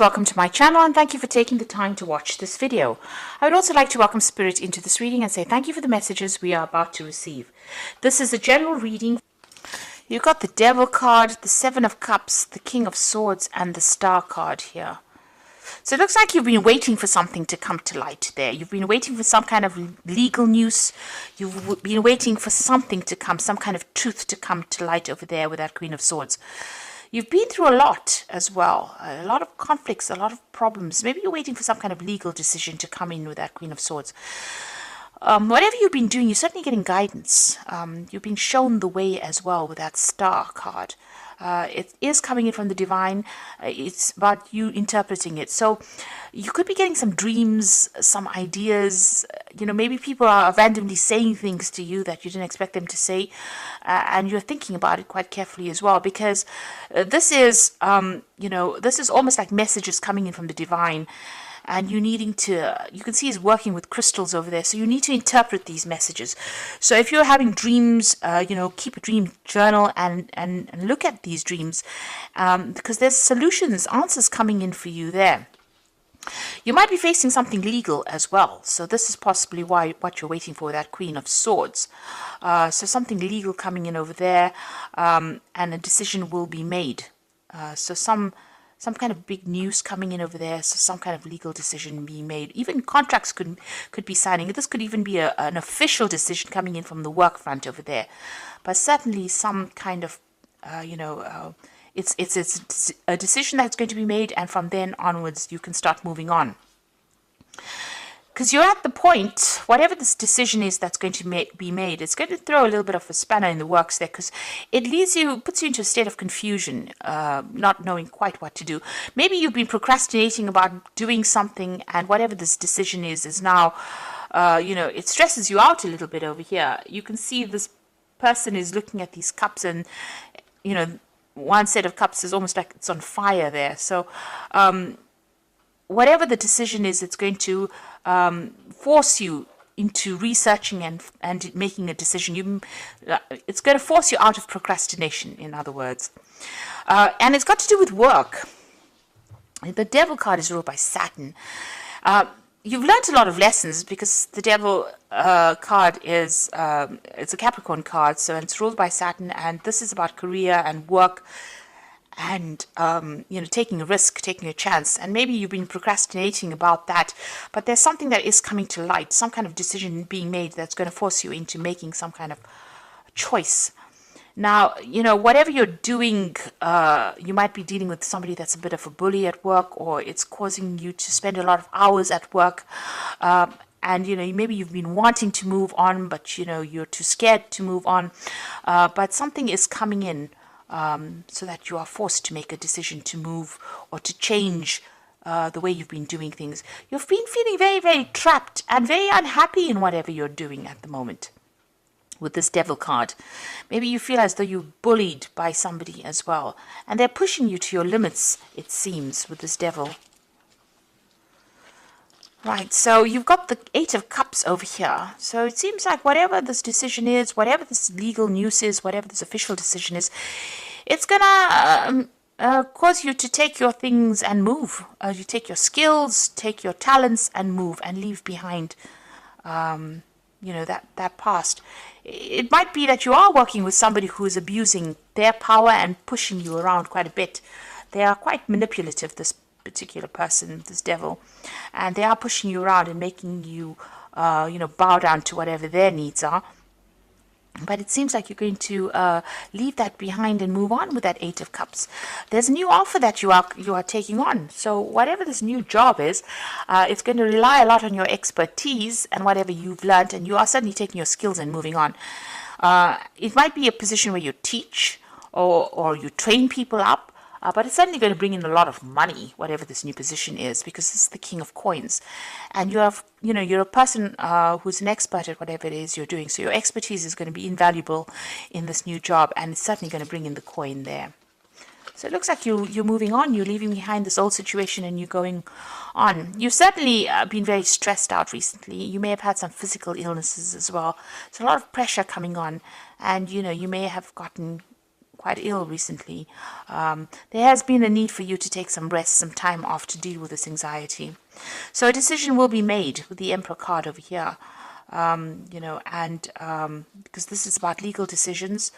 Welcome to my channel and thank you for taking the time to watch this video. I would also like to welcome Spirit into this reading and say thank you for the messages we are about to receive. This is a general reading. You've got the Devil card, the Seven of Cups, the King of Swords and the Star card here. So it looks like you've been waiting for something to come to light there. You've been waiting for some kind of legal news. You've been waiting for something to come, some kind of truth to come to light over there with that Queen of Swords. You've been through a lot as well, a lot of conflicts, a lot of problems. Maybe you're waiting for some kind of legal decision to come in with that Queen of Swords. Whatever you've been doing, you're certainly getting guidance. You've been shown the way as well with that Star card. It is coming in from the divine. It's about you interpreting it. So you could be getting some dreams, some ideas. Maybe people are randomly saying things to you that you didn't expect them to say. And you're thinking about it quite carefully as well, because this is, this is almost like messages coming in from the divine. And you can see he's working with crystals over there. So you need to interpret these messages. So if you're having dreams, keep a dream journal and look at these dreams, because there's solutions, answers coming in for you there. You might be facing something legal as well. So this is possibly what you're waiting for, that Queen of Swords. So something legal coming in over there, and a decision will be made. So some kind of big news coming in over there, so some kind of legal decision being made. Even contracts could be signing. This could even be an official decision coming in from the work front over there. But certainly some kind of, it's a decision that's going to be made, and from then onwards you can start moving on. Because you're at the point, whatever this decision is that's going to be made, it's going to throw a little bit of a spanner in the works there, because it puts you into a state of confusion, not knowing quite what to do. Maybe you've been procrastinating about doing something, and whatever this decision is now, it stresses you out a little bit over here. You can see this person is looking at these cups, and, one set of cups is almost like it's on fire there. So, whatever the decision is, it's going to force you into researching and making a decision. It's going to force you out of procrastination, in other words. And it's got to do with work. The Devil card is ruled by Saturn. You've learned a lot of lessons, because the Devil card is it's a Capricorn card, so it's ruled by Saturn, and this is about career and work. And, taking a risk, taking a chance. And maybe you've been procrastinating about that, but there's something that is coming to light, some kind of decision being made that's going to force you into making some kind of choice. Now, whatever you're doing, you might be dealing with somebody that's a bit of a bully at work, or it's causing you to spend a lot of hours at work. And, maybe you've been wanting to move on, but, you're too scared to move on. But something is coming in. So that you are forced to make a decision to move or to change the way you've been doing things. You've been feeling very, very trapped and very unhappy in whatever you're doing at the moment with this Devil card. Maybe you feel as though you're bullied by somebody as well, and they're pushing you to your limits, it seems, with this Devil. Right, so you've got the Eight of Cups over here. So it seems like whatever this decision is, whatever this legal news is, whatever this official decision is, it's going to cause you to take your things and move. You take your skills, take your talents and move, and leave behind, that past. It might be that you are working with somebody who is abusing their power and pushing you around quite a bit. They are quite manipulative, this particular person, this Devil, and they are pushing you around and making you bow down to whatever their needs are. But it seems like you're going to leave that behind and move on with that Eight of Cups. There's a new offer that you are taking on. So whatever this new job is, it's going to rely a lot on your expertise and whatever you've learned, and you are suddenly taking your skills and moving on. It might be a position where you teach or you train people up. But it's certainly going to bring in a lot of money, whatever this new position is, because this is the King of Coins. And you're a person who's an expert at whatever it is you're doing. So your expertise is going to be invaluable in this new job, and it's certainly going to bring in the coin there. So it looks like you're moving on. You're leaving behind this old situation and you're going on. You've certainly been very stressed out recently. You may have had some physical illnesses as well. So a lot of pressure coming on, and you may have gotten quite ill recently. There has been a need for you to take some rest, some time off to deal with this anxiety. So a decision will be made with the Emperor card over here. Because this is about legal decisions.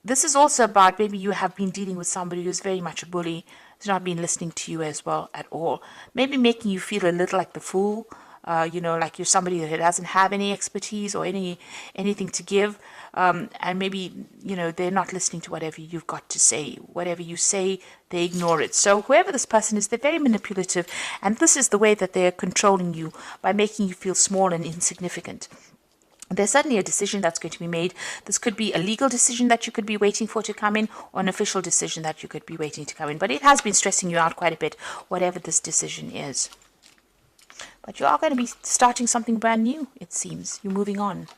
This is also about maybe you have been dealing with somebody who's very much a bully, who's not been listening to you as well at all. Maybe making you feel a little like the fool, like you're somebody that doesn't have any expertise or anything to give. And maybe, they're not listening to whatever you've got to say. Whatever you say, they ignore it. So whoever this person is, they're very manipulative. And this is the way that they're controlling you, by making you feel small and insignificant. There's certainly a decision that's going to be made. This could be a legal decision that you could be waiting for to come in, or an official decision that you could be waiting to come in. But it has been stressing you out quite a bit, whatever this decision is. But you are going to be starting something brand new, it seems. You're moving on.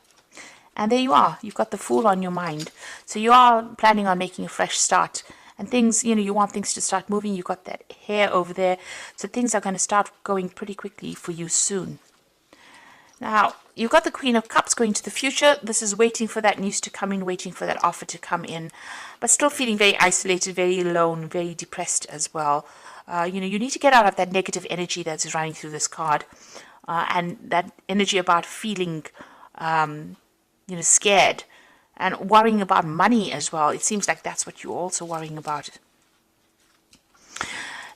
And there you are. You've got the Fool on your mind. So you are planning on making a fresh start. And things, you want things to start moving. You've got that hair over there. So things are going to start going pretty quickly for you soon. Now, you've got the Queen of Cups going to the future. This is waiting for that news to come in, waiting for that offer to come in, but still feeling very isolated, very alone, very depressed as well. You need to get out of that negative energy that's running through this card, and that energy about feeling, scared and worrying about money as well. It seems like that's what you're also worrying about.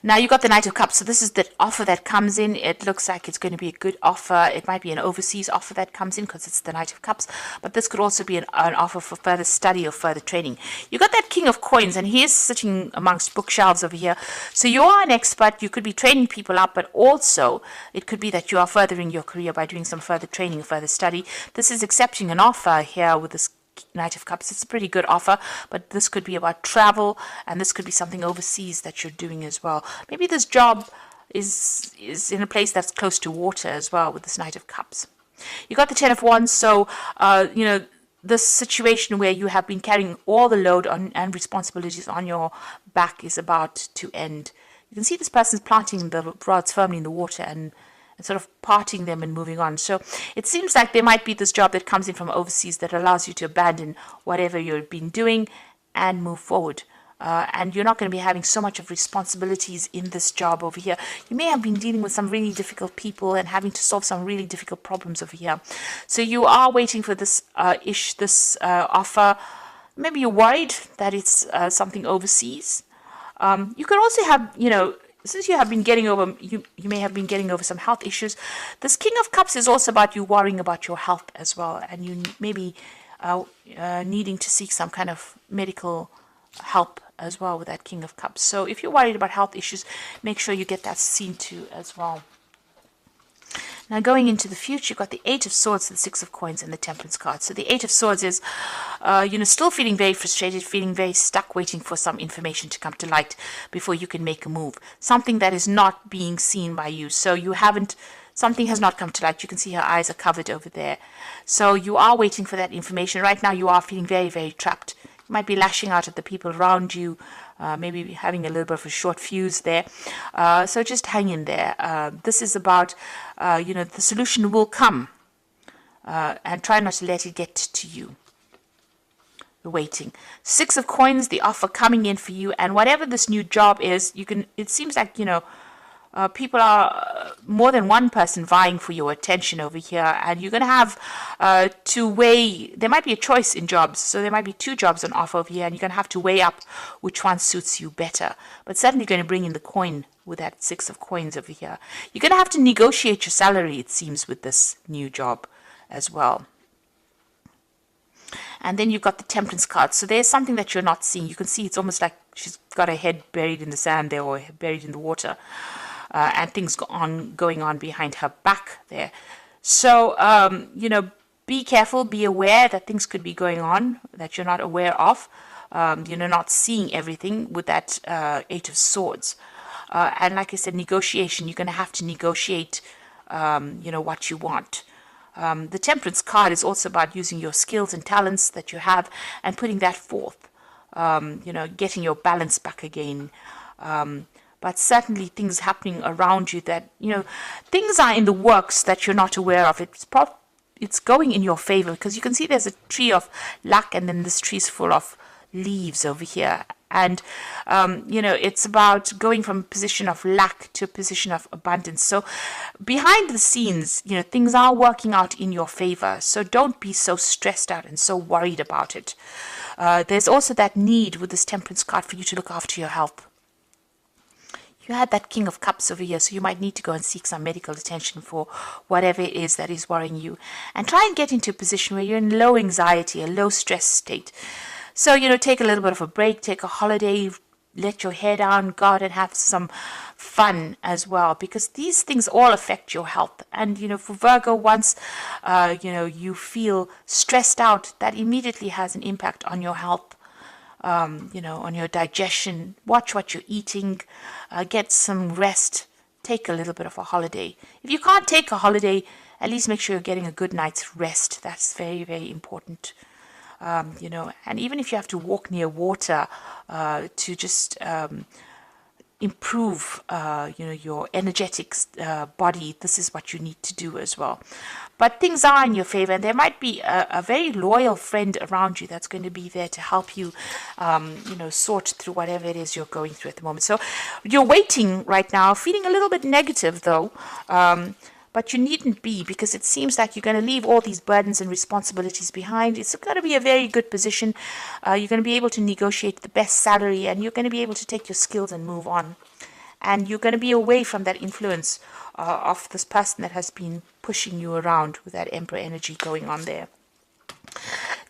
Now you got the Knight of Cups, so this is the offer that comes in. It looks like it's going to be a good offer. It might be an overseas offer that comes in because it's the Knight of Cups, but this could also be an offer for further study or further training. You got that King of Coins, and he is sitting amongst bookshelves over here. So you are an expert. You could be training people up, but also it could be that you are furthering your career by doing some further training, further study. This is accepting an offer here with this Knight of Cups. It's a pretty good offer, but this could be about travel, and this could be something overseas that you're doing as well. Maybe this job is in a place that's close to water as well with this Knight of Cups. You got the Ten of Wands, so this situation where you have been carrying all the load and responsibilities on your back is about to end. You can see this person's planting the rods firmly in the water and sort of parting them and moving on. So it seems like there might be this job that comes in from overseas that allows you to abandon whatever you've been doing and move forward. And you're not going to be having so much of responsibilities in this job over here. You may have been dealing with some really difficult people and having to solve some really difficult problems over here. So you are waiting for this offer. Maybe you're worried that it's something overseas. You could also have, since you have been getting over, you may have been getting over some health issues. This King of Cups is also about you worrying about your health as well, and you maybe needing to seek some kind of medical help as well with that King of Cups. So if you're worried about health issues, make sure you get that seen to as well. Now going into the future, you've got the Eight of Swords, the Six of Coins, and the Temperance card. So the Eight of Swords is, still feeling very frustrated, feeling very stuck, waiting for some information to come to light before you can make a move. Something that is not being seen by you. So something has not come to light. You can see her eyes are covered over there. So you are waiting for that information. Right now you are feeling very, very trapped. You might be lashing out at the people around you, maybe having a little bit of a short fuse there. So just hang in there. This is about, the solution will come. And try not to let it get to you. You're waiting. Six of Coins, the offer coming in for you. And whatever this new job is, it seems like, people are more than one person vying for your attention over here, and you're going to have to weigh. There might be a choice in jobs, so there might be two jobs on offer over here, and you're going to have to weigh up which one suits you better. But certainly going to bring in the coin with that Six of Coins over here. You're going to have to negotiate your salary, it seems, with this new job as well. And then you've got the Temperance card. So there's something that you're not seeing. You can see it's almost like she's got her head buried in the sand there, or buried in the water. And things going on behind her back there. So, be careful, be aware that things could be going on that you're not aware of. Not seeing everything with that Eight of Swords. And like I said, negotiation. You're going to have to negotiate, what you want. The Temperance card is also about using your skills and talents that you have and putting that forth. Getting your balance back again. But certainly things happening around you that, things are in the works that you're not aware of. it's going in your favor, because you can see there's a tree of luck, and then this tree is full of leaves over here. And it's about going from a position of lack to a position of abundance. So behind the scenes, things are working out in your favor. So don't be so stressed out and so worried about it. There's also that need with this Temperance card for you to look after your health. You had that King of Cups over here, so you might need to go and seek some medical attention for whatever it is that is worrying you. And try and get into a position where you're in low anxiety, a low stress state. So, take a little bit of a break, take a holiday, let your hair down, go out and have some fun as well, because these things all affect your health. And, for Virgo, once, you feel stressed out, that immediately has an impact on your health, on your digestion. Watch what you're eating, get some rest, take a little bit of a holiday. If you can't take a holiday, at least make sure you're getting a good night's rest. That's very, very important. And even if you have to walk near water to just improve, your energetic body, this is what you need to do as well. But things are in your favor, and there might be a very loyal friend around you that's going to be there to help you, sort through whatever it is you're going through at the moment. So you're waiting right now, feeling a little bit negative though. But you needn't be, because it seems like you're going to leave all these burdens and responsibilities behind. It's going to be a very good position. You're going to be able to negotiate the best salary, and you're going to be able to take your skills and move on. And you're going to be away from that influence of this person that has been pushing you around with that Emperor energy going on there.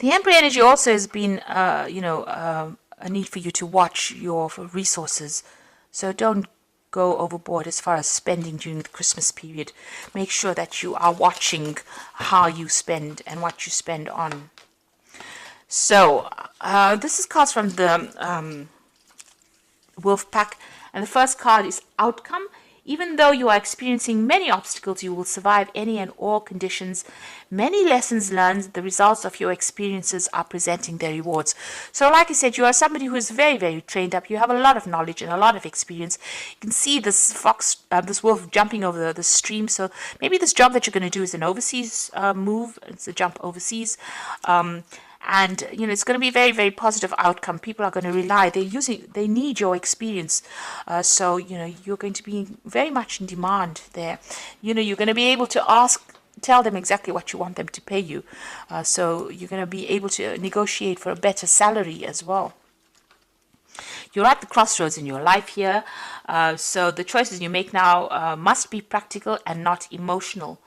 The Emperor energy also has been, a need for you to watch your resources. So don't go overboard as far as spending during the Christmas period. Make sure that you are watching how you spend and what you spend on. So this is cards from the Wolf Pack, and the first card is Outcome. Even though you are experiencing many obstacles, you will survive any and all conditions. Many lessons learned, the results of your experiences are presenting their rewards. So like I said, you are somebody who is very, very trained up. You have a lot of knowledge and a lot of experience. You can see this this wolf jumping over the stream. So maybe this job that you're going to do is an overseas move. It's a jump overseas. And it's going to be a very, very positive outcome. People are going to rely. They need your experience. So you're going to be very much in demand there. You're going to be able to tell them exactly what you want them to pay you. So you're going to be able to negotiate for a better salary as well. You're at the crossroads in your life here. So the choices you make now must be practical and not emotional.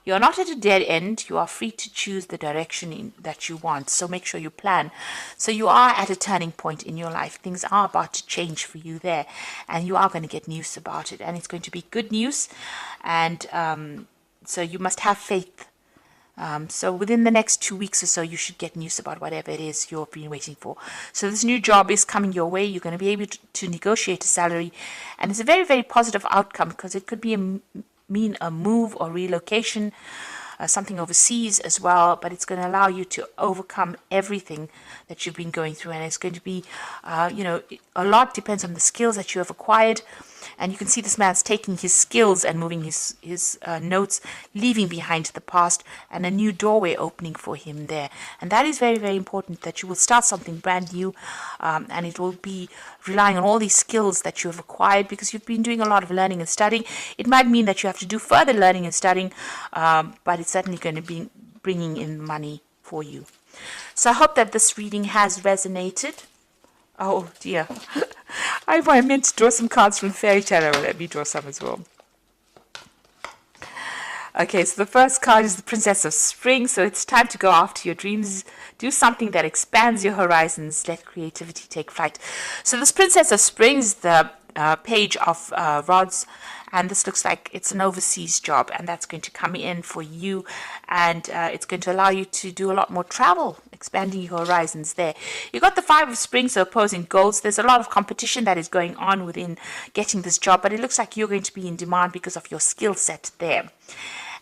You're not at a dead end. You are free to choose the direction that you want. So make sure you plan. So you are at a turning point in your life. Things are about to change for you there. And you are going to get news about it. And it's going to be good news. And so you must have faith. So within the next 2 weeks or so, you should get news about whatever it is you've been waiting for. So this new job is coming your way. You're going to be able to negotiate a salary. And it's a very, very positive outcome, because it could be mean a move or relocation, something overseas as well, but it's going to allow you to overcome everything that you've been going through. And it's going to be, a lot depends on the skills that you have acquired. And you can see this man's taking his skills and moving his notes, leaving behind the past, and a new doorway opening for him there. And that is very, very important, that you will start something brand new, and it will be relying on all these skills that you have acquired, because you've been doing a lot of learning and studying. It might mean that you have to do further learning and studying, but it's certainly going to be bringing in money for you. So I hope that this reading has resonated. Oh dear. I meant to draw some cards from Fairy Tarot. Let me draw some as well. Okay, so the first card is the Princess of Spring. So it's time to go after your dreams. Do something that expands your horizons. Let creativity take flight. So this Princess of Spring is the Page of Rods. And this looks like it's an overseas job, and that's going to come in for you, and it's going to allow you to do a lot more travel, expanding your horizons there. You've got the Five of Spring, so opposing goals. There's a lot of competition that is going on within getting this job, but it looks like you're going to be in demand because of your skill set there.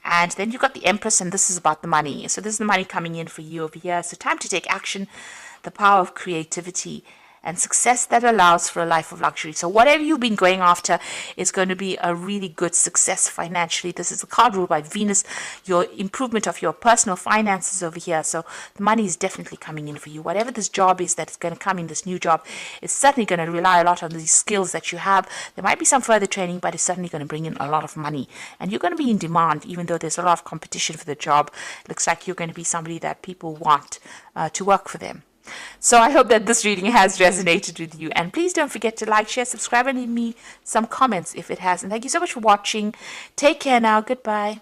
And then you've got the Empress, and this is about the money. So this is the money coming in for you over here. So time to take action, the power of creativity. and success that allows for a life of luxury. So whatever you've been going after is going to be a really good success financially. This is a card ruled by Venus, your improvement of your personal finances over here. So the money is definitely coming in for you. Whatever this job is that's going to come in, this new job, it's certainly going to rely a lot on these skills that you have. There might be some further training, but it's certainly going to bring in a lot of money. And you're going to be in demand, even though there's a lot of competition for the job. Looks like you're going to be somebody that people want to work for them. So I hope that this reading has resonated with you. And please don't forget to like, share, subscribe, and leave me some comments if it has. And thank you so much for watching. Take care now. Goodbye.